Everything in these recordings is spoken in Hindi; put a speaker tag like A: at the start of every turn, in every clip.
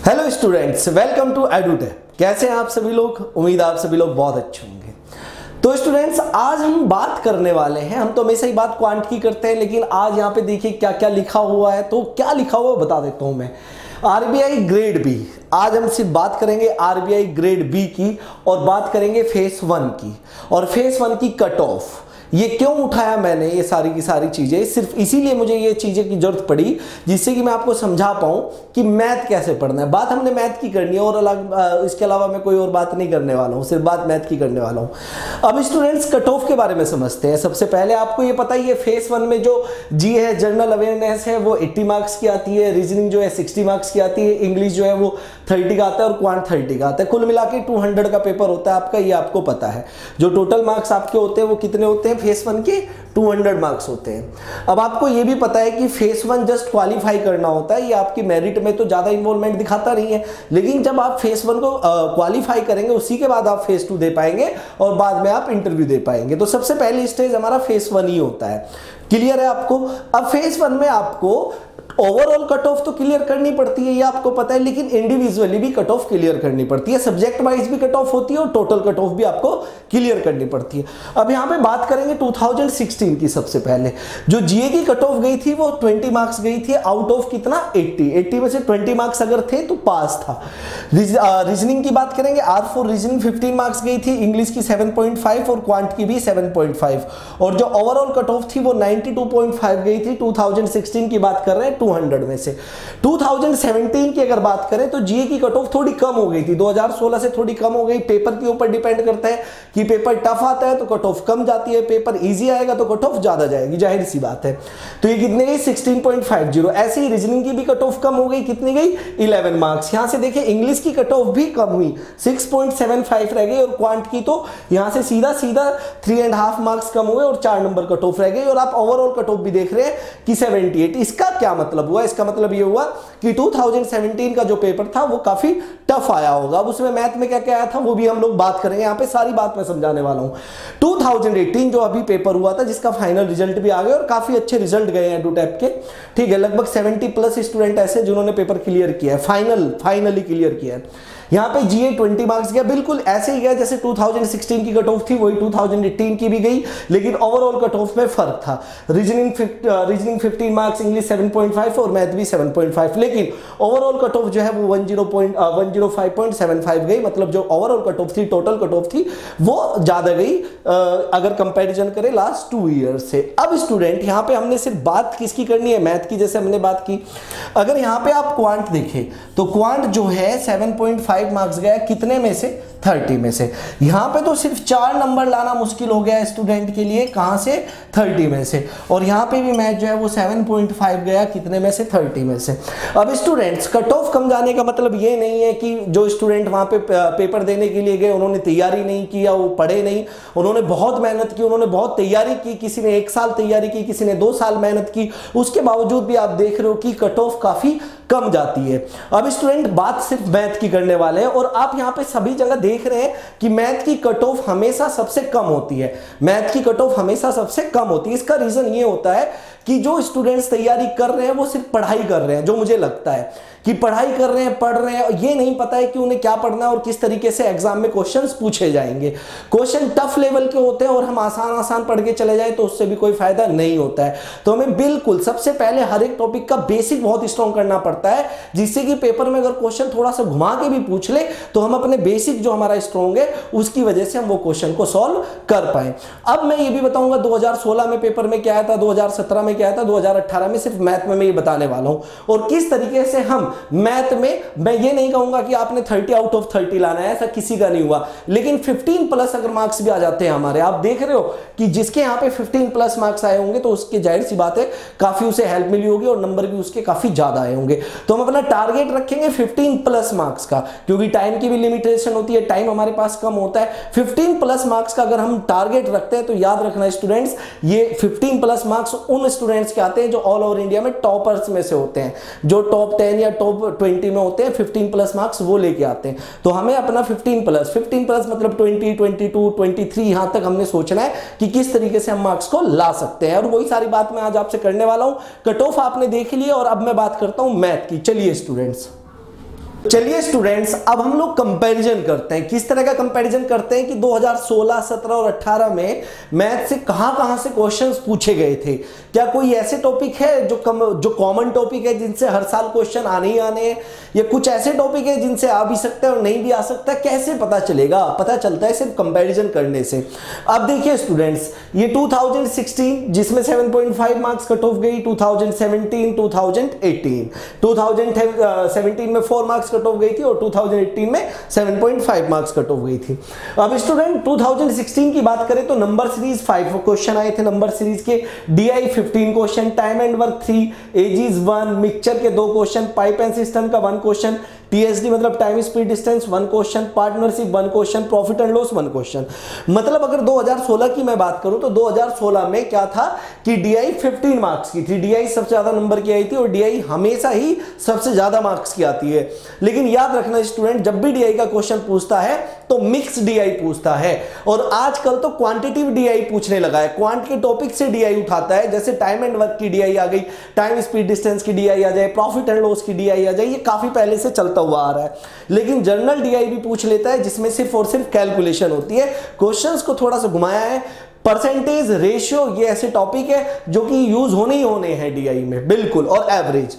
A: Hello students, welcome to Edutech. कैसे हैं आप सभी लोग? उम्मीद आप सभी लोग बहुत अच्छे होंगे। तो स्टूडेंट्स, आज हम बात करने वाले हैं, हम तो हमेशा ही बात क्वांट की करते हैं, लेकिन आज यहाँ पे देखिए क्या क्या लिखा हुआ है। तो क्या लिखा हुआ है बता देता हूँ मैं। आरबीआई ग्रेड बी, आज हम सिर्फ बात करेंगे आरबीआई ग्रेड बी की और बात करेंगे फेस 1 की और फेस 1 की कट ऑफ। ये क्यों उठाया मैंने ये सारी की सारी चीजें? सिर्फ इसीलिए मुझे ये चीजें की जरूरत पड़ी जिससे कि मैं आपको समझा पाऊं कि मैथ कैसे पढ़ना है। बात हमने मैथ की करनी है और अलग इसके अलावा मैं कोई और बात नहीं करने वाला हूं, सिर्फ बात मैथ की करने वाला हूं। अब स्टूडेंट्स, कट ऑफ के बारे में समझते हैं। सबसे पहले आपको ये पता ही है, फेस 1 में जो जी है, जनरल अवेयरनेस है, वो 80 मार्क्स की आती है। रीजनिंग जो है 60 मार्क्स की आती है। इंग्लिश जो है वो 30 का आता है और क्वांट 30 का आता है। कुल मिला के 200 का पेपर होता है आपका, ये आपको पता है। जो टोटल मार्क्स आपके होते हैं वो कितने होते हैं? फेस 1 के 200 मार्क्स होते हैं। अब आपको ये भी पता है कि फेस 1 जस्ट क्वालिफाई करना होता है, ये आपकी मेरिट में तो ज्यादा इन्वॉल्वमेंट दिखाता नहीं है, लेकिन जब आप फेस 1 को क्वालिफाई करेंगे उसी के बाद आप फेस 2 दे पाएंगे और बाद में आप इंटरव्यू दे पाएंगे। तो सबसे पहले स्टेज हमारा फेस 1 ही होता है। क्लियर है आपको? अब फेस 1 में आपको ओवरऑल कट ऑफ तो क्लियर करनी पड़ती है, ये आपको पता है, लेकिन इंडिविजुअली भी कट ऑफ क्लियर करनी पड़ती है। सब्जेक्ट वाइज भी कट ऑफ होती है और टोटल कट ऑफ भी आपको क्लियर करनी पड़ती है। अब यहां पे बात करेंगे 2016 की। सबसे पहले जो जीए की कट ऑफ गई थी वो 20 मार्क्स गई थी, आउट ऑफ कितना? 80 में से 20 मार्क्स अगर थे तो पास था। रीजनिंग की बात करेंगे, R4 रीजनिंग 15 मार्क्स गई थी, इंग्लिश की 7.5 और क्वांट की भी 7.5 और जो ओवरऑल कट ऑफ थी वो 92.5 गई थी। 2016 की बात कर रहे हैं 200 में से। 2017 की अगर बात करें तो जीए की कट ऑफ थोड़ी कम हो गई थी, 2016 से थोड़ी कम हो गई। पेपर के ऊपर डिपेंड करता है कि पेपर टफ आता है तो कट ऑफ कम जाती है, पेपर इजी आएगा तो कट ऑफ ज्यादा जाएगी, जाहिर सी बात है। तो ये कितने गई? 16.50। ऐसे ही रीजनिंग की भी कट ऑफ कम हो गई, कितनी गई? 11 मार्क्स। यहां से देखिए इंग्लिश की कट ऑफ भी कम हुई, 6.75 रह गई और क्वांट की तो यहां से सीधा 3.5 मार्क्स कम हुए और 4 नंबर कट ऑफ रह गई। और आप ओवरऑल कट ऑफ भी देख रहे हैं कि 78। इसका क्या मतलब हुआ? इसका मतलब ये हुआ कि 2017 का जो पेपर था वो काफी टफ आया होगा। अब उसमें मैथ में क्या क्या आया था वो भी हम लोग बात करेंगे, यहां पे सारी बात मैं समझाने वाला हूं। 2018 जो अभी पेपर हुआ था जिसका फाइनल रिजल्ट भी आ गया और काफी अच्छे रिजल्ट गए हैं एडुटैप के, ठीक है। लगभग 70+ स्टूडेंट ऐसे जिन्होंने पेपर क्लियर किया है, फाइनली क्लियर किया है। यहाँ पे जीए 20 मार्क्स गया, बिल्कुल ऐसे ही गया जैसे 2016 की कट ऑफ थी, वही 2018 की भी गई, लेकिन ओवरऑल कट ऑफ में फर्क था। रीजनिंग 15 मार्क्स, इंग्लिश 7.5 और मैथ भी 7.5, लेकिन ओवरऑल कट ऑफ जो है वो 105.75 गई। मतलब जो ओवरऑल कट ऑफ थी, टोटल कट ऑफ थी, वो ज्यादा गई अगर कंपैरिजन करें लास्ट 2 ईयर से। अब स्टूडेंट यहाँ पे हमने सिर्फ बात किसकी करनी है? मैथ की, जैसे हमने बात की। अगर यहाँ पे आप क्वांट देखें तो क्वांट जो है 7.5 मार्क्स गया, कितने में से? 30 में से। यहां पे तो सिर्फ 4 नंबर लाना मुश्किल हो गया स्टूडेंट के लिए, कहां से? 30 में से। और यहां पे भी मैथ जो है वो 7.5 गया, कितने में से? 30 में से। अब स्टूडेंट्स, कट ऑफ कम जाने का मतलब ये नहीं है कि जो स्टूडेंट वहां पे पेपर देने के लिए गए उन्होंने तैयारी नहीं की या वो पढ़े नहीं। उन्होंने बहुत मेहनत की, उन्होंने बहुत तैयारी की, किसी ने 1 साल तैयारी की, किसी ने 2 साल मेहनत की, उसके बावजूद भी आप देख रहे हो कि कट ऑफ काफी कम जाती है। अब स्टूडेंट, बात सिर्फ मैथ की करने वाले हैं और आप यहां पे सभी जगह देख रहे हैं कि मैथ की कट ऑफ हमेशा सबसे कम होती है। मैथ की कट ऑफ हमेशा सबसे कम होती है। इसका रीजन ये होता है कि जो स्टूडेंट्स तैयारी कर रहे हैं वो सिर्फ पढ़ाई कर रहे हैं। जो मुझे लगता है कि पढ़ाई कर रहे हैं, पढ़ रहे हैं, ये नहीं पता है कि उन्हें क्या पढ़ना है और किस तरीके से एग्जाम में क्वेश्चंस पूछे जाएंगे। क्वेश्चन टफ लेवल के होते हैं और हम आसान पढ़ के चले जाए तो उससे भी कोई फायदा नहीं होता है। तो हमें बिल्कुल सबसे पहले हर एक टॉपिक का बेसिक बहुत स्ट्रॉन्ग करना पड़ता है, जिससे कि पेपर में अगर क्वेश्चन थोड़ा सा घुमा के भी पूछ ले तो हम अपने बेसिक जो हमारा स्ट्रॉन्ग है उसकी वजह से हम वो क्वेश्चन को सॉल्व कर पाए। अब मैं ये भी बताऊंगा 2016 में पेपर में क्या आया था, 2017 में क्या आया था, 2018 में, सिर्फ मैथ में मैं ये बताने वाला हूं। और किस तरीके से हम मैथ में, मैं ये नहीं कहूंगा कि आपने 30 आउट ऑफ 30 लाना है, ऐसा किसी का नहीं हुआ, लेकिन 15+ अगर मार्क्स भी आ जाते हैं हमारे, आप देख रहे हो कि जिसके यहाँ पे 15+ मार्क्स आए होंगे तो उसके जाहिर सी बात है काफी उसे हेल्प मिली होगी और नंबर भी उसके काफी ज्यादा आए होंगे। तो हम अपना टारगेट रखेंगे 15+ मार्क्स का, क्योंकि टाइम की भी लिमिटेशन होती है, टाइम हमारे पास कम होता है। 15+ मार्क्स का अगर हम टारगेट रखते हैं तो याद रखना स्टूडेंट्स, ये 15+ मार्क्स उन स्टूडेंट्स के आते हैं जो ऑल ओवर इंडिया में टॉपर्स में से होते हैं, जो टॉप 10 या टॉप 20 में होते हैं। 15+ मार्क्स वो लेके आते हैं। तो हमें अपना 15+ मतलब 20, 22, 23 यहां तक हमने सोचना है कि किस तरीके से हम मार्क्स को ला सकते हैं, और वही सारी बात मैं आज आपसे करने वाला हूं। कट ऑफ आपने देख लिया और अब मैं बात करता हूं मैथ की। चलिए स्टूडेंट्स, चलिए स्टूडेंट्स, अब हम लोग कंपैरिजन करते हैं। किस तरह का कंपैरिजन करते हैं कि 2016, 17 और 18 में मैथ से कहां से क्वेश्चंस पूछे गए थे। क्या कोई ऐसे टॉपिक है जो कॉमन टॉपिक है जिनसे हर साल क्वेश्चन आने ही आने हैं, या कुछ ऐसे टॉपिक है जिनसे आ भी सकते हैं और नहीं भी आ सकता? कैसे पता चलेगा? पता चलता है सिर्फ कंपैरिजन करने से। अब देखिए स्टूडेंट्स, ये 2016 जिसमें 7.5 मार्क्स कट ऑफ गई, 2017, 2017 में 4 मार्क्स कट ऑफ गई थी और 2018 में 7.5 मार्क्स कट ऑफ गई थी। अब स्टूडेंट 2016 की बात करें तो नंबर सीरीज 5 क्वेश्चन आए थे। नंबर सीरीज के DI 15 question, time and work 3, aegis 1, mixture के 2 क्वेश्चन, पाइप एंड सिस्टम का 1 क्वेश्चन, TSD मतलब time speed distance 1 question, partnership 1 question, profit and loss 1 question. मतलब अगर 2016 की मैं बात करूं तो 2016 में क्या था कि DI 15 मार्क्स की थी। DI सबसे ज्यादा नंबर की आई थी और DI हमेशा ही सबसे ज्यादा मार्क्स की आती है। लेकिन याद रखना स्टूडेंट, जब भी DI का क्वेश्चन पूछता है तो मिक्स DI पूछता है, और आजकल तो क्वांटिटिव DI पूछने लगा है। क्वांट के टॉपिक से DI उठाता है, जैसे टाइम एंड वर्क की DI आ गई, टाइम स्पीड डिस्टेंस की DI आ जाए, प्रॉफिट एंड लॉस की DI आ जाए, ये काफी पहले से चलता हुआ आ रहा है। लेकिन जनरल DI भी पूछ लेता है जिसमें सिर्फ और सिर्फ कैलकुलेशन होती है। क्वेश्चंस को थोड़ा सा घुमाया है। परसेंटेज, रेशियो, ये ऐसे टॉपिक है जो कि यूज होने ही होने हैं DI में, बिल्कुल, और एवरेज।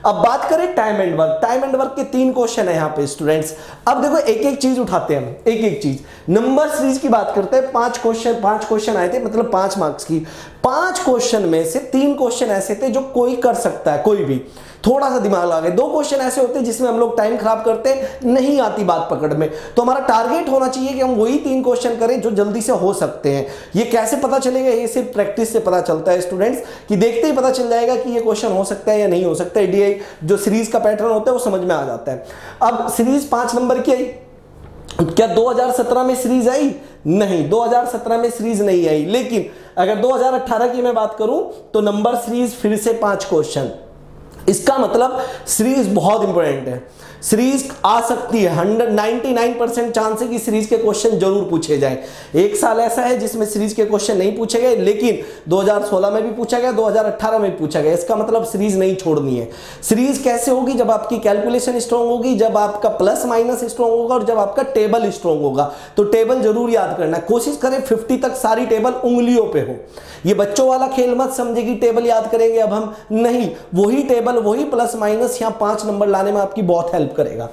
A: अब बात करें time and work. Time and work के 3 क्वेश्चन है यहां पे स्टूडेंट्स। अब देखो एक एक चीज उठाते हैं हम, एक एक चीज। नंबर सीरीज की बात करते हैं, 5 क्वेश्चन आए थे, मतलब 5 मार्क्स की। 5 क्वेश्चन में से 3 क्वेश्चन ऐसे थे जो कोई कर सकता है, कोई भी थोड़ा सा दिमाग लगा। 2 क्वेश्चन ऐसे होते हैं जिसमें हम लोग टाइम खराब करते हैं, नहीं आती बात पकड़ में। तो हमारा टारगेट होना चाहिए कि हम वही 3 क्वेश्चन करें जो जल्दी से हो सकते हैं। ये कैसे पता चलेगा? ये सिर्फ प्रैक्टिस से पता चलता है स्टूडेंट्स, कि देखते ही पता चल जाएगा कि ये क्वेश्चन हो सकता है या नहीं हो सकता है। DI जो सीरीज का पैटर्न होता है वो समझ में आ जाता है। अब सीरीज 5 नंबर की आई। क्या 2017 में सीरीज आई? नहीं, 2017 में सीरीज नहीं आई। लेकिन अगर 2018 की मैं बात करूं तो नंबर सीरीज फिर से 5 क्वेश्चन। इसका मतलब सीरीज बहुत इंपॉर्टेंट है। सीरीज आ सकती है, 199% चांस है कि सीरीज के क्वेश्चन जरूर पूछे जाएं। एक साल ऐसा है जिसमें सीरीज के क्वेश्चन नहीं पूछे गए, लेकिन 2016 में भी पूछा गया, 2018 में भी पूछा गया। इसका मतलब सीरीज नहीं छोड़नी है। सीरीज कैसे होगी? जब आपकी कैलकुलेशन स्ट्रांग होगी, जब आपका प्लस माइनस स्ट्रांग होगा और जब आपका टेबल स्ट्रांग होगा। तो टेबल जरूर याद करना है। कोशिश करें 50 तक सारी टेबल उंगलियों पे हो। ये बच्चों वाला खेल मत समझे कि टेबल याद करेंगे अब हम, नहीं, वही टेबल, वही प्लस माइनस यहां 5 नंबर लाने में आपकी बहुत हेल्प करेगा।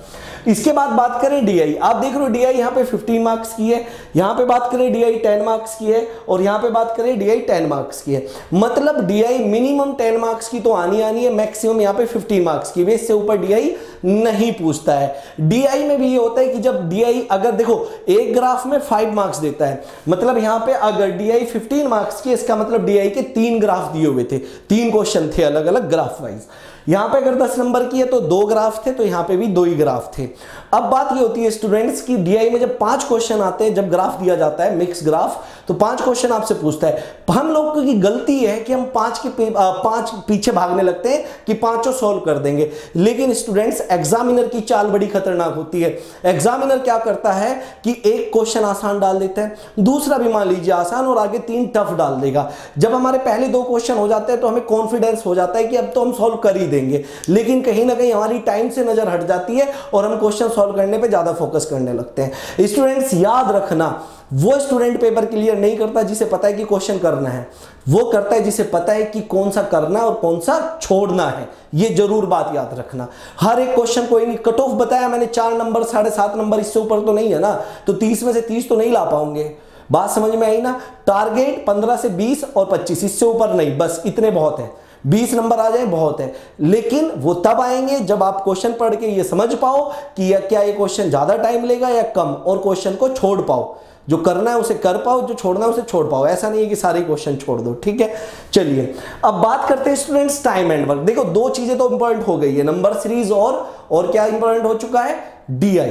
A: इसके बाद बात करें DI। आप देख रहे हो DI यहां पे 15 मार्क्स की है, यहां पे बात करें DI 10 मार्क्स की है, और यहां पे बात करें DI 10 मार्क्स की है। मतलब DI मिनिमम 10 मार्क्स की तो आनी है, मैक्सिमम यहां पे 15 मार्क्स की। इससे ऊपर DI नहीं पूछता है। DI में भी ये होता है कि जब DI, अगर देखो एक ग्राफ में 5 मार्क्स देता है, मतलब यहां पे अगर DI 15 मार्क्स की, इसका मतलब DI के 3 ग्राफ दिए हुए थे, 3 क्वेश्चन थे अलग अलग ग्राफ वाइज। यहां पे अगर 10 नंबर की है तो 2 ग्राफ थे, तो यहां पे भी 2 ही ग्राफ थे। अब बात ये होती है स्टूडेंट्स की DI में जब 5 क्वेश्चन आते हैं, जब ग्राफ दिया जाता है मिक्स ग्राफ, तो 5 क्वेश्चन आपसे पूछता है। हम लोगों की गलती है कि हम 5 पीछे भागने लगते हैं कि 5 सॉल्व कर देंगे। लेकिन स्टूडेंट्स, एग्जामिनर की चाल बड़ी खतरनाक होती है। एग्जामिनर क्या करता है कि एक क्वेश्चन आसान डाल देता है, दूसरा भी मान लीजिए आसान, और आगे 3 टफ डाल देगा। जब हमारे पहले 2 क्वेश्चन हो जाते हैं तो हमें कॉन्फिडेंस हो जाता है कि अब तो हम सॉल्व कर ही देंगे। लेकिन कहीं ना कहीं हमारी टाइम से नजर हट जाती है और हम क्वेश्चन सॉल्व करने पे ज्यादा फोकस करने लगते हैं। स्टूडेंट्स याद रखना, वो स्टूडेंट पेपर क्लियर नहीं करता जिसे पता है कि क्वेश्चन करना है, वो करता है जिसे पता है कि कौन सा करना है और कौन सा छोड़ना है। ये जरूर बात याद रखना। हर एक क्वेश्चन कोई नहीं, कट ऑफ बताया मैंने 4 नंबर, 7.5 नंबर, इससे ऊपर तो नहीं है ना, तो 30 में से 30 तो नहीं ला पाओगे। बात समझ में आई ना? टारगेट 15 से 20 और 25, इससे ऊपर नहीं, बस इतने बहुत है। 20 नंबर आ जाए बहुत है, लेकिन वो तब आएंगे जब आप क्वेश्चन पढ़ के ये समझ पाओ कि क्या ये क्वेश्चन ज्यादा टाइम लेगा या कम, और क्वेश्चन को छोड़ पाओ। जो करना है उसे कर पाओ, जो छोड़ना है उसे छोड़ पाओ। ऐसा नहीं है कि सारे क्वेश्चन छोड़ दो, ठीक है। चलिए अब बात करते हैं स्टूडेंट्स टाइम एंड वर्क। देखो 2 चीजें तो इंपॉर्टेंट हो गई है, नंबर सीरीज और क्या इंपॉर्टेंट हो चुका है? DI।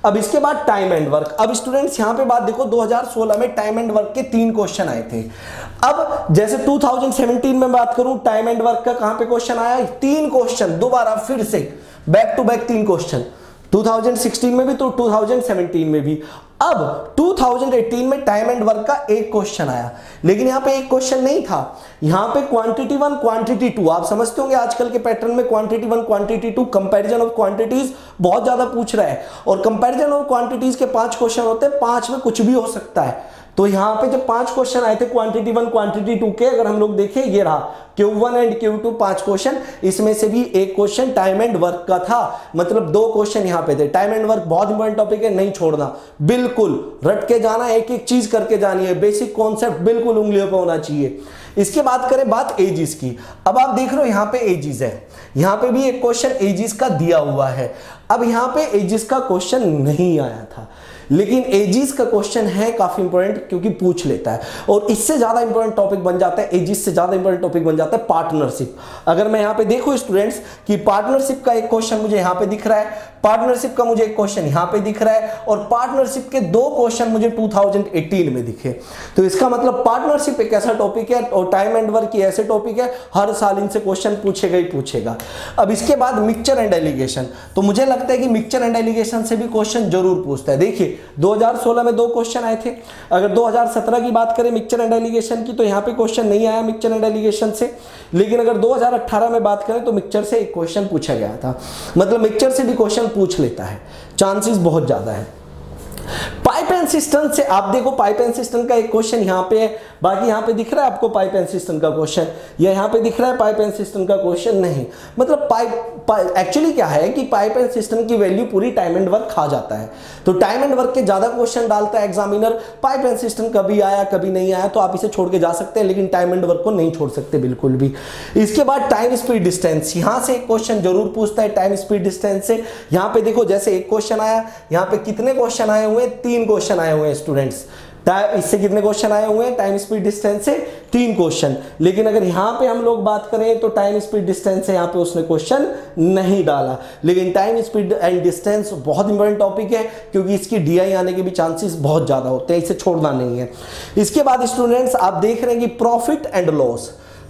A: अब इसके बाद टाइम एंड वर्क। अब स्टूडेंट्स यहां पे बात देखो, 2016 में टाइम एंड वर्क के 3 क्वेश्चन आए थे। अब जैसे 2017 में बात करूं, टाइम एंड वर्क का कहां पे क्वेश्चन आया? 3 क्वेश्चन, दोबारा फिर से बैक टू बैक 3 क्वेश्चन। 2016 में भी तो 2017 में भी। अब 2018 में टाइम एंड वर्क का एक क्वेश्चन आया, लेकिन यहां पे एक क्वेश्चन नहीं था, यहां पे क्वांटिटी 1 क्वांटिटी 2, आप समझते होंगे आजकल के पैटर्न में quantity 1 quantity 2 comparison of quantities बहुत ज्यादा पूछ रहा है, और कंपैरिजन ऑफ क्वांटिटीज के 5 क्वेश्चन होते हैं, 5 में कुछ भी हो सकता है। तो यहां पे जब 5 क्वेश्चन आए थे क्वांटिटी 1 क्वांटिटी 2 के, अगर हम लोग देखें ये रहा Q1 एंड Q2 5 क्वेश्चन, इसमें से भी एक क्वेश्चन टाइम एंड वर्क का था, मतलब 2 क्वेश्चन यहां पे थे। टाइम एंड वर्क बहुत इंपॉर्टेंट टॉपिक है, नहीं छोड़ना, बिल्कुल रट के जाना, एक एक चीज करके जानी है, बेसिक कॉन्सेप्ट बिल्कुल उंगलियों पे होना चाहिए। इसके बाद करें बात एजिस की। अब आप देख रहे हो यहां पे एजिस है, यहां पे भी एक क्वेश्चन एजिस का दिया हुआ है। अब यहां पे एजिस का क्वेश्चन नहीं आया था, लेकिन एजिस का क्वेश्चन है काफी इंपॉर्टेंट, क्योंकि पूछ लेता है, और इससे ज्यादा इंपॉर्टेंट टॉपिक बन जाता है, एजिस से ज्यादा इंपॉर्टेंट टॉपिक बन जाता है पार्टनरशिप। अगर मैं यहां पे देखूं स्टूडेंट्स कि पार्टनरशिप का एक क्वेश्चन मुझे यहां पे दिख रहा है, पार्टनरशिप का मुझे एक क्वेश्चन यहां पे दिख रहा है, और पार्टनरशिप के 2 क्वेश्चन मुझे 2018 में दिखे, तो इसका मतलब पार्टनरशिप एक ऐसा टॉपिक है और टाइम एंड वर्क ऐसे टॉपिक है, हर साल इनसे क्वेश्चन पूछेगा ही पूछेगा। अब इसके बाद मिक्सचर एंड एलिगेशन, तो मुझे लगता है कि मिक्सचर एंड एलिगेशन से भी क्वेश्चन जरूर पूछता है। देखिए 2016 में 2 क्वेश्चन आए थे, अगर 2017 की बात करें मिक्सचर एंड एलिगेशन की, तो यहां पे क्वेश्चन नहीं आया मिक्सचर एंड एलिगेशन से, लेकिन अगर 2018 में बात करें तो मिक्सचर से एक क्वेश्चन पूछा गया था, मतलब मिक्सचर से भी क्वेश्चन पूछ लेता है, चांसेस बहुत ज्यादा है। पाइप एंड सिस्टम से आप देखो, पाइप एंड सिस्टम का एक क्वेश्चन यहां पे है, बाकी यहां पे दिख रहा है आपको पाइप एंड सिस्टम का क्वेश्चन, या यहां पे दिख रहा है पाइप एंड सिस्टम का क्वेश्चन नहीं, मतलब एक्चुअली क्या है कि पाइप एंड सिस्टम की वैल्यू पूरी टाइम एंड वर्क खा जाता है, तो टाइम एंड वर्क के ज्यादा क्वेश्चन डालता है एग्जामिनर, पाइप एंड सिस्टम कभी आया कभी नहीं आया तो आप इसे छोड़ के जा सकते हैं, लेकिन टाइम एंड वर्क को नहीं छोड़ सकते बिल्कुल भी। इसके बाद टाइम स्पीड डिस्टेंस, यहां से एक क्वेश्चन जरूर पूछता है टाइम स्पीड डिस्टेंस से। यहां पे देखो जैसे एक क्वेश्चन आया, यहां पे कितने क्वेश्चन आए हुए, 3 क्वेश्चन आए हुए हैं स्टूडेंट्स। इससे कितने क्वेश्चन आए हुए हैं टाइम स्पीड डिस्टेंस से, 3 क्वेश्चन, लेकिन अगर यहां पे हम लोग बात करें तो टाइम स्पीड डिस्टेंस से यहां पे उसने क्वेश्चन नहीं डाला, लेकिन टाइम स्पीड एंड डिस्टेंस बहुत इंपॉर्टेंट टॉपिक है, क्योंकि इसकी डीआई आने के भी चांसेस बहुत ज्यादा होते हैं, इसे छोड़ना नहीं है। इसके बाद स्टूडेंट्स आप देख रहे हैं कि profit and loss,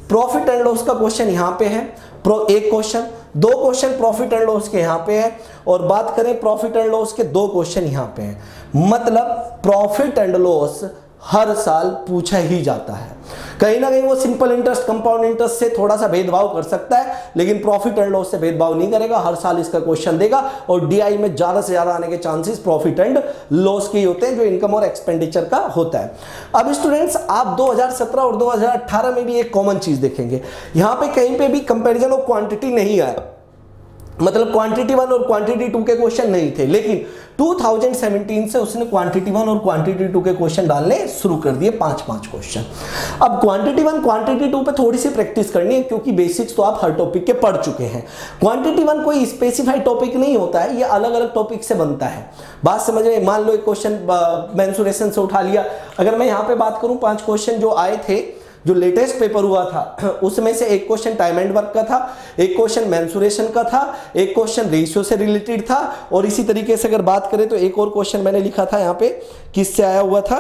A: profit and loss का क्वेश्चन यहां पे है, एक question, 2 question profit and loss के यहां पे है, और बात करें प्रॉफिट एंड लॉस के 2 क्वेश्चन यहां पे हैं, मतलब प्रॉफिट एंड लॉस हर साल पूछा ही जाता है। कहीं ना कहीं वो सिंपल इंटरेस्ट कंपाउंड इंटरेस्ट से थोड़ा सा भेदभाव कर सकता है, लेकिन प्रॉफिट एंड लॉस से भेदभाव नहीं करेगा, हर साल इसका क्वेश्चन देगा, और डीआई में ज्यादा से ज्यादा आने के चांसेस प्रॉफिट एंड लॉस के होते हैं, जो इनकम और एक्सपेंडिचर का होता है। अब स्टूडेंट्स आप 2017 और 2018 में भी एक कॉमन चीज देखेंगे, यहां पे कहीं पे भी कंपैरिजन ऑफ क्वांटिटी नहीं आया, मतलब क्वांटिटी 1 और क्वांटिटी 2 के क्वेश्चन नहीं थे, लेकिन 2017 से उसने क्वांटिटी 1 और क्वांटिटी 2 के क्वेश्चन डालने शुरू कर दिए, 5-5 क्वेश्चन। अब क्वांटिटी 1 क्वांटिटी 2 पे थोड़ी सी प्रैक्टिस करनी है, क्योंकि बेसिक्स तो आप हर टॉपिक के पढ़ चुके हैं। क्वांटिटी 1 कोई स्पेसिफाइड टॉपिक नहीं होता है, ये अलग अलग टॉपिक से बनता है, बात समझ में। मान लो एक क्वेश्चन मेंसुरेशन से उठा लिया, अगर मैं यहां पे बात करूं 5 क्वेश्चन जो आए थे, जो लेटेस्ट पेपर हुआ था, उसमें से एक क्वेश्चन टाइम एंड वर्क का था, एक क्वेश्चन मेंसुरेशन का था, एक क्वेश्चन रेशियो से रिलेटेड था, और इसी तरीके से अगर बात करें तो एक और क्वेश्चन मैंने लिखा था यहाँ पे, किससे आया हुआ था,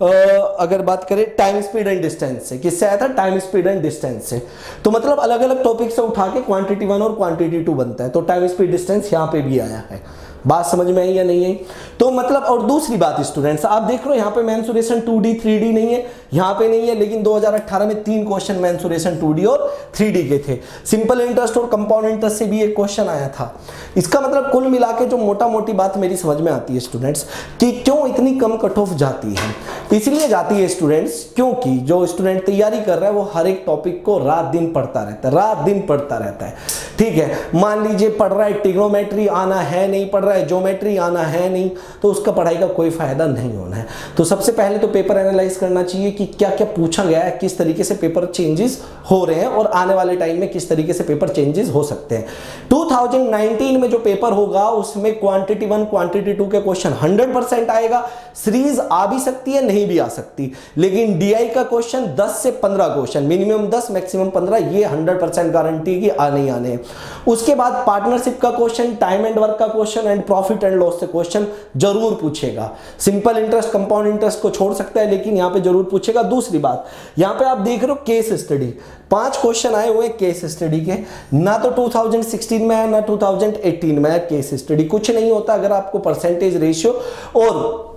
A: अगर बात करें टाइम स्पीड एंड डिस्टेंस से, किससे आया था, टाइम स्पीड एंड डिस्टेंस से। तो मतलब अलग अलग टॉपिक से उठा के क्वांटिटी 1 और क्वांटिटी 2 बनता है, तो टाइम स्पीड डिस्टेंस यहाँ पे भी आया है, बात समझ में आई या नहीं आई। तो मतलब, और दूसरी बात स्टूडेंट्स आप देख रहे हो यहाँ पे मेंसुरेशन 2D 3D नहीं है, यहाँ पे नहीं है, लेकिन 2018 में 3 क्वेश्चन मेंसुरेशन 2D और 3D के थे। सिंपल इंटरेस्ट और कंपाउंड इंटरेस्ट से भी एक क्वेश्चन आया था। इसका मतलब कुल मिला के जो मोटा मोटी बात मेरी समझ में आती है स्टूडेंट्स, कि क्यों इतनी कम कट ऑफ जाती है, इसलिए जाती है स्टूडेंट्स, क्योंकि जो स्टूडेंट तैयारी कर रहा है वो हर एक टॉपिक को रात दिन पढ़ता रहता है, रात दिन पढ़ता रहता है, ठीक है। मान लीजिए पढ़ रहा है, ट्रिग्नोमेट्री आना है नहीं, पढ़ रहा है ज्योमेट्री आना है नहीं, तो उसका पढ़ाई का कोई फायदा नहीं होना है। तो सबसे पहले तो पेपर एनालाइज करना चाहिए कि क्या क्या पूछा गया है, किस तरीके से पेपर चेंजेस हो रहे हैं, और आने वाले टाइम में किस तरीके से पेपर चेंजेस हो सकते हैं। 2019 में जो पेपर होगा उसमें क्वांटिटी 1 क्वांटिटी 2 के क्वेश्चन 100% आएगा। सीरीज आ भी सकती है, नहीं भी आ सकती, लेकिन डीआई का क्वेश्चन 10 से 15 क्वेश्चन, मिनिमम 10 मैक्सिमम 15, ये 100% गारंटी की आने ही आने। उसके बाद पार्टनरशिप का क्वेश्चन, टाइम एंड वर्क का क्वेश्चन एंड लेकिन प्रॉफिट एंड लॉस से क्वेश्चन जरूर पूछेगा। सिंपल इंटरेस्ट कंपाउंड इंटरेस्ट को छोड़ सकता है, लेकिन यहां पे जरूर पूछेगा। दूसरी बात, यहां पे आप देख रहे हो केस स्टडी, 5 क्वेश्चन आए हुए केस स्टडी के, ना तो 2016 में है ना 2018 में है केस स्टडी। कुछ नहीं होता अगर आपको परसेंटेज रेशियो और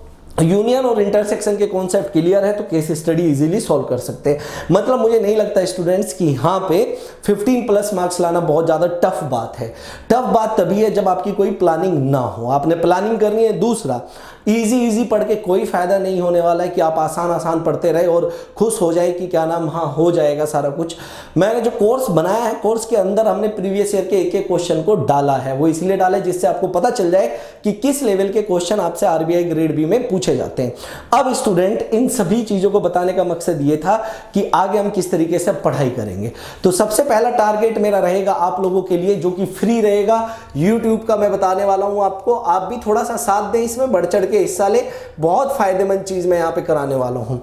A: यूनियन और इंटरसेक्शन के कॉन्सेप्ट क्लियर है तो केस स्टडी इजीली सॉल्व कर सकते हैं। मतलब मुझे नहीं लगता स्टूडेंट्स कि यहाँ पे 15 प्लस मार्क्स लाना बहुत ज़्यादा टफ बात है। टफ बात तभी है जब आपकी कोई प्लानिंग ना हो, आपने प्लानिंग करनी है। दूसरा, इजी पढ़ के कोई फायदा नहीं होने वाला है कि आप आसान पढ़ते रहे और खुश हो जाए कि क्या नाम हाँ हो जाएगा सारा कुछ। मैंने जो कोर्स बनाया है, कोर्स के अंदर हमने प्रीवियस ईयर के एक क्वेश्चन को डाला है। वो इसलिए डाला है जिससे आपको पता चल जाए कि किस लेवल के क्वेश्चन आपसे आरबीआई ग्रेड बी में पूछे जाते हैं। अब स्टूडेंट, इन सभी चीजों को बताने का मकसद ये था कि आगे हम किस तरीके से पढ़ाई करेंगे। तो सबसे पहला टारगेट मेरा रहेगा आप लोगों के लिए, जो कि फ्री रहेगा, यूट्यूब का मैं बताने वाला हूं आपको। आप भी थोड़ा सा साथ दें, इसमें बढ़ चढ़ के हिस्सा ले, बहुत फायदेमंद चीज मैं यहां पे कराने वाला हूं।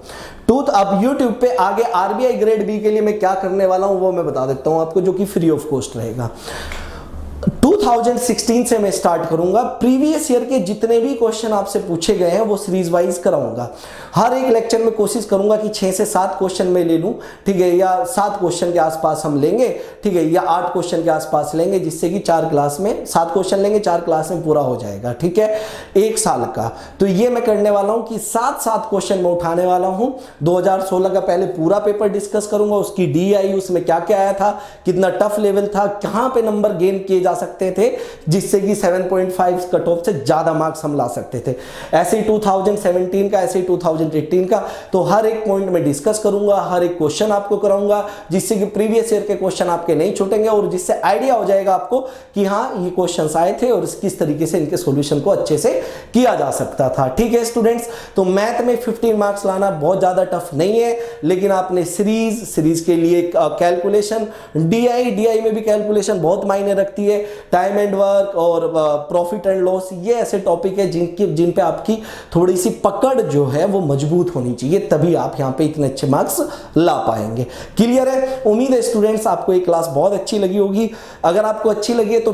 A: अब YouTube पे आगे आरबीआई ग्रेड बी के लिए मैं क्या करने वाला हूं वो मैं बता देता हूं आपको, जो कि फ्री ऑफ कॉस्ट रहेगा। 2016 से मैं स्टार्ट करूंगा। प्रीवियस ईयर के जितने भी क्वेश्चन आपसे पूछे गए हैं वो सीरीज वाइज कराऊंगा। हर एक लेक्चर में कोशिश करूंगा कि 6 से 7 क्वेश्चन मैं ले लूं, ठीक है, या 7 क्वेश्चन के आसपास हम लेंगे, ठीक है, या 8 क्वेश्चन के आसपास लेंगे, जिससे कि 4 क्लास में 7 क्वेश्चन लेंगे, 4 क्लास में पूरा हो जाएगा, ठीक है, 1 साल का। तो ये मैं करने वाला हूं कि 7 क्वेश्चन मैं उठाने वाला हूं। 2016 का पहले पूरा पेपर डिस्कस करूंगा, उसकी DI, उसमें क्या क्या आया था, कितना टफ लेवल था, कहां पे नंबर गेन किए जा सकते थे जिससे कि 7.5 कट ऑफ से ज्यादा मार्क्स हम ला सकते थे। ऐसे ही 2017 का, ऐसे ही 2018 का। तो हर एक पॉइंट में डिस्कस करूंगा, हर एक क्वेश्चन आपको कराऊंगा, जिससे कि प्रीवियस ईयर के क्वेश्चन आपके नहीं छूटेंगे और जिससे आइडिया हो जाएगा आपको कि हाँ ये क्वेश्चंस आए थे और किस तरीके से इनके सॉल्यूशन को अच्छे से किया जा सकता था। ठीक है स्टूडेंट्स, तो मैथ में 15 मार्क्स लाना बहुत ज्यादा टफ नहीं है, लेकिन आपने सीरीज के लिए कैलकुलेशन, DI में भी कैलकुलेशन बहुत मायने रखती है, टाइम एंड वर्क और प्रॉफिट एंड लॉस, ये ऐसे टॉपिक है जिन पे आपकी थोड़ी सी पकड़ जो है वो मजबूत होनी चाहिए, तभी आप यहां पे इतने अच्छे मार्क्स ला पाएंगे। क्लियर है? उम्मीद है स्टूडेंट्स आपको ये क्लास बहुत अच्छी लगी होगी। अगर आपको अच्छी लगी है तो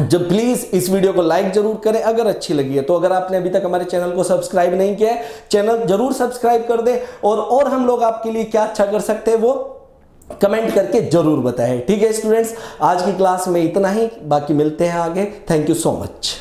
A: जब प्लीज इस वीडियो को लाइक जरूर करें अगर अच्छी लगी है तो। अगर आपने अभी तक हमारे चैनल को सब्सक्राइब नहीं किया है, चैनल जरूर सब्सक्राइब कर दें, और हम लोग आपके लिए क्या अच्छा कर सकते हैं वो कमेंट करके जरूर बताएं। ठीक है स्टूडेंट्स, आज की क्लास में इतना ही, बाकी मिलते हैं आगे। Thank you so much.